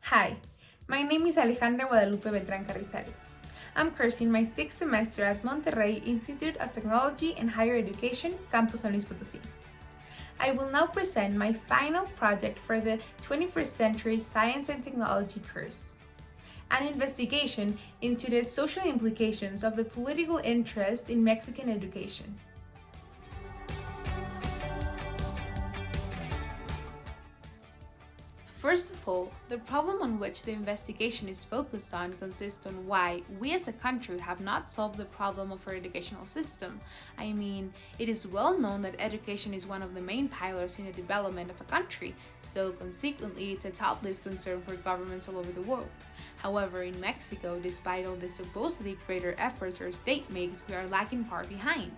Hi, my name is Alejandra Guadalupe Beltrán Carrizales. I'm cursing my sixth semester at Monterrey Institute of Technology and Higher Education, Campus San Luis Potosí. I will now present my final project for the 21st Century Science and Technology course, an investigation into the social implications of the political interest in Mexican education. First of all, the problem on which the investigation is focused on consists on why we as a country have not solved the problem of our educational system. I mean, it is well known that education is one of the main pillars in the development of a country, so consequently it's a top list concern for governments all over the world. However, in Mexico, despite all the supposedly greater efforts our state makes, we are lagging far behind.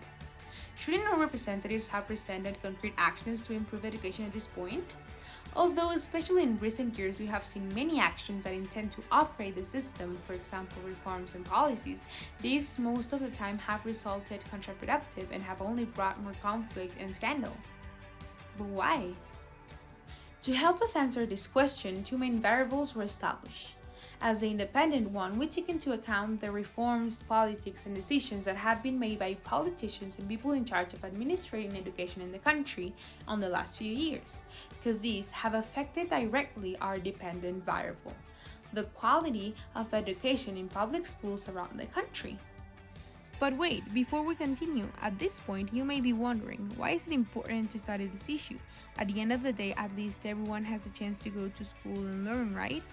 Shouldn't our representatives have presented concrete actions to improve education at this point? Although, especially in recent years, we have seen many actions that intend to upgrade the system, for example, reforms and policies, these most of the time have resulted counterproductive and have only brought more conflict and scandal. But why? To help us answer this question, two main variables were established. As the independent one, we take into account the reforms, politics, and decisions that have been made by politicians and people in charge of administrating education in the country on the last few years, because these have affected directly our dependent variable, the quality of education in public schools around the country. But wait, before we continue, at this point you may be wondering, why is it important to study this issue? At the end of the day, at least everyone has a chance to go to school and learn, right?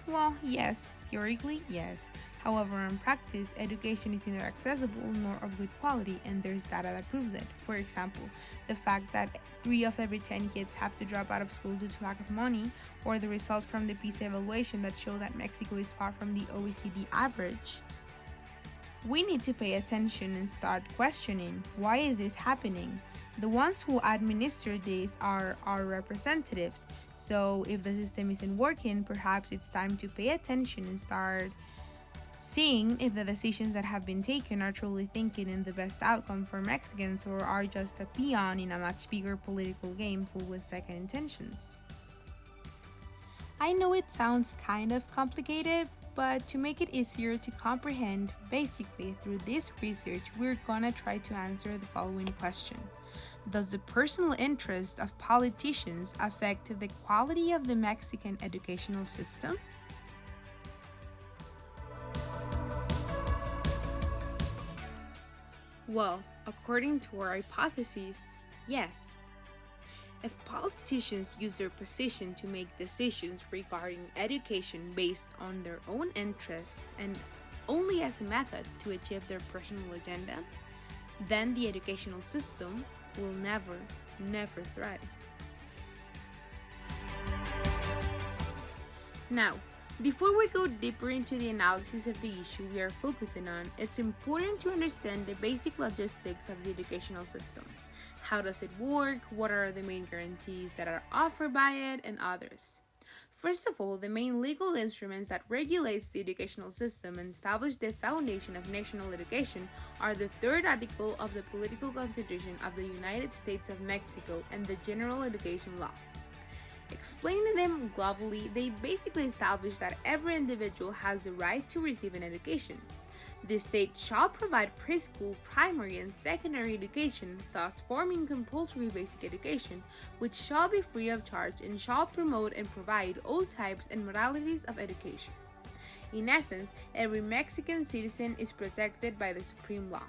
Well, yes, theoretically, yes. However, in practice, education is neither accessible nor of good quality, and there's data that proves it. For example, the fact that 3 of every 10 kids have to drop out of school due to lack of money, or the results from the PISA evaluation that show that Mexico is far from the OECD average. We need to pay attention and start questioning, why is this happening? The ones who administer this are our representatives, so if the system isn't working, perhaps it's time to pay attention and start seeing if the decisions that have been taken are truly thinking in the best outcome for Mexicans or are just a peon in a much bigger political game full with second intentions. I know it sounds kind of complicated, but to make it easier to comprehend, basically through this research, we're gonna try to answer the following question. Does the personal interest of politicians affect the quality of the Mexican educational system? Well, according to our hypotheses, yes. If politicians use their position to make decisions regarding education based on their own interests and only as a method to achieve their personal agenda, then the educational system will never thrive. Now, before we go deeper into the analysis of the issue we are focusing on, it's important to understand the basic logistics of the educational system. How does it work? What are the main guarantees that are offered by it, and others? First of all, the main legal instruments that regulates the educational system and establish the foundation of national education are the third article of the Political Constitution of the United States of Mexico and the General Education Law. Explaining them globally, they basically establish that every individual has the right to receive an education. The state shall provide preschool, primary, and secondary education, thus forming compulsory basic education, which shall be free of charge and shall promote and provide all types and modalities of education. In essence, every Mexican citizen is protected by the supreme law.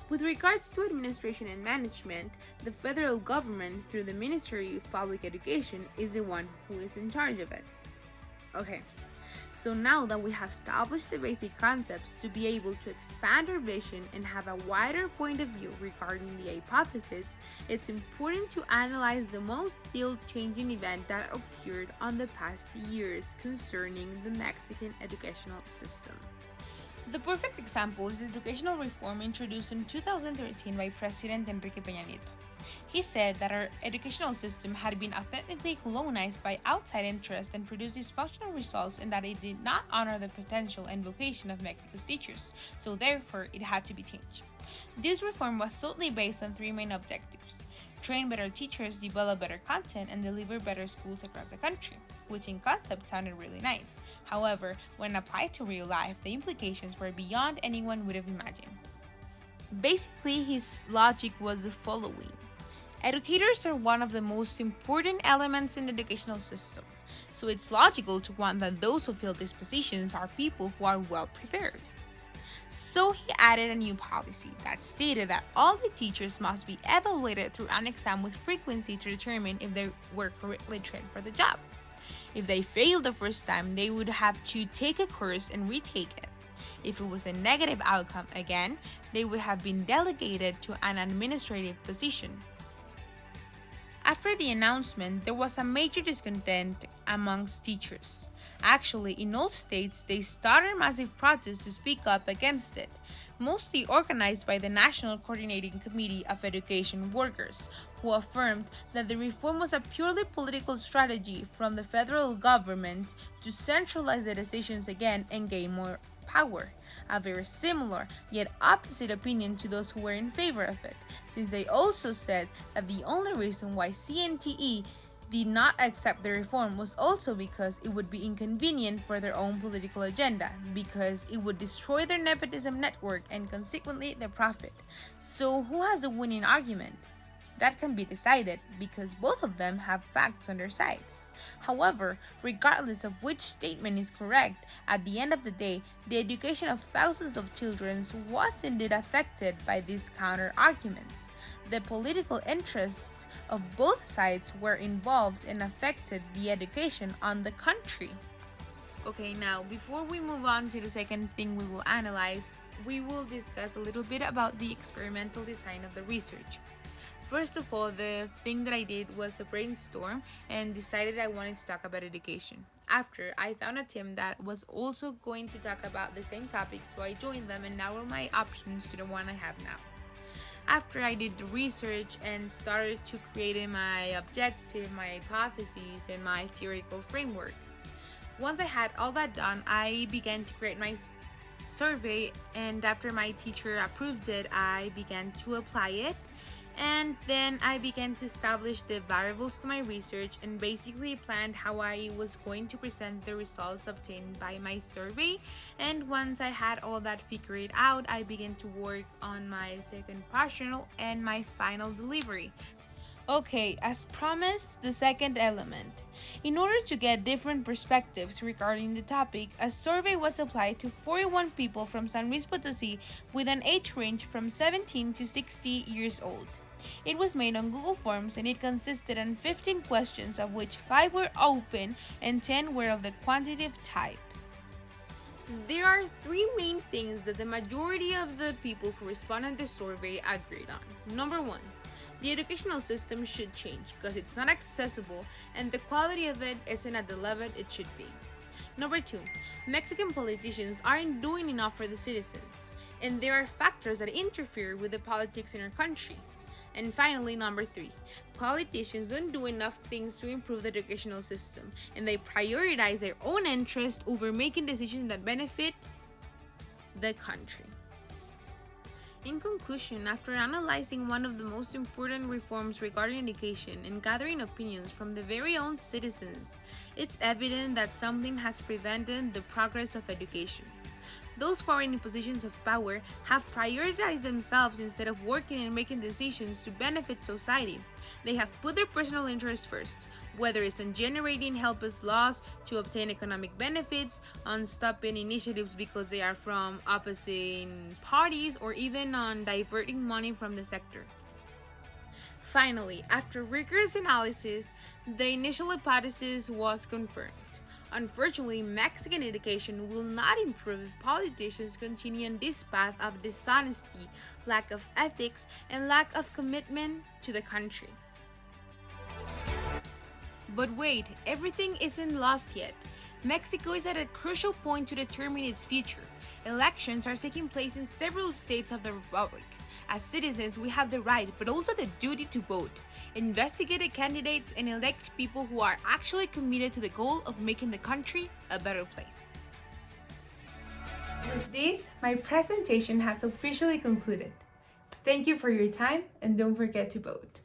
With regards to administration and management, the federal government, through the Ministry of Public Education, is the one who is in charge of it. Okay. So now that we have established the basic concepts to be able to expand our vision and have a wider point of view regarding the hypothesis, it's important to analyze the most field-changing event that occurred on the past years concerning the Mexican educational system. The perfect example is the educational reform introduced in 2013 by President Enrique Peña Nieto. He said that our educational system had been authentically colonized by outside interests and produced dysfunctional results, and that it did not honor the potential and vocation of Mexico's teachers, so therefore it had to be changed. This reform was solely based on 3 main objectives: train better teachers, develop better content, and deliver better schools across the country, which in concept sounded really nice. However, when applied to real life, the implications were beyond anyone would have imagined. Basically, his logic was the following. Educators are one of the most important elements in the educational system, so it's logical to want that those who fill these positions are people who are well prepared. So he added a new policy that stated that all the teachers must be evaluated through an exam with frequency to determine if they were correctly trained for the job. If they failed the first time, they would have to take a course and retake it. If it was a negative outcome again, they would have been delegated to an administrative position. After the announcement, there was a major discontent amongst teachers. Actually, in all states, they started massive protests to speak up against it, mostly organized by the National Coordinating Committee of Education Workers, who affirmed that the reform was a purely political strategy from the federal government to centralize the decisions again and gain more power, a very similar yet opposite opinion to those who were in favor of it, since they also said that the only reason why CNTE did not accept the reform was also because it would be inconvenient for their own political agenda, because it would destroy their nepotism network and consequently their profit. So who has the winning argument? That can be decided because both of them have facts on their sides. However, regardless of which statement is correct, at the end of the day, the education of thousands of children was indeed affected by these counter-arguments. The political interests of both sides were involved and affected the education on the country. Okay, now before we move on to the second thing we will analyze, we will discuss a little bit about the experimental design of the research. First of all, the thing that I did was a brainstorm and decided I wanted to talk about education. After, I found a team that was also going to talk about the same topic, so I joined them and narrowed my options to the one I have now. After I did the research and started to create my objective, my hypotheses, and my theoretical framework. Once I had all that done, I began to create my survey, and after my teacher approved it, I began to apply it. And then I began to establish the variables to my research and basically planned how I was going to present the results obtained by my survey. And once I had all that figured out, I began to work on my second partial and my final delivery. Okay, as promised, the second element. In order to get different perspectives regarding the topic, a survey was applied to 41 people from San Luis Potosí with an age range from 17 to 60 years old. It was made on Google Forms and it consisted of 15 questions, of which 5 were open and 10 were of the quantitative type. There are 3 main things that the majority of the people who responded to the survey agreed on. Number 1. The educational system should change because it's not accessible and the quality of it isn't at the level it should be. Number 2, Mexican politicians aren't doing enough for the citizens, and there are factors that interfere with the politics in our country. And finally, number 3, politicians don't do enough things to improve the educational system, and they prioritize their own interest over making decisions that benefit the country. In conclusion, after analyzing one of the most important reforms regarding education and gathering opinions from the very own citizens, it's evident that something has prevented the progress of education. Those who are in positions of power have prioritized themselves instead of working and making decisions to benefit society. They have put their personal interests first, whether it's on generating helpless laws to obtain economic benefits, on stopping initiatives because they are from opposing parties, or even on diverting money from the sector. Finally, after rigorous analysis, the initial hypothesis was confirmed. Unfortunately, Mexican education will not improve if politicians continue on this path of dishonesty, lack of ethics, and lack of commitment to the country. But wait, everything isn't lost yet. Mexico is at a crucial point to determine its future. Elections are taking place in several states of the Republic. As citizens, we have the right, but also the duty to vote, investigate the candidates, and elect people who are actually committed to the goal of making the country a better place. With this, my presentation has officially concluded. Thank you for your time, and don't forget to vote.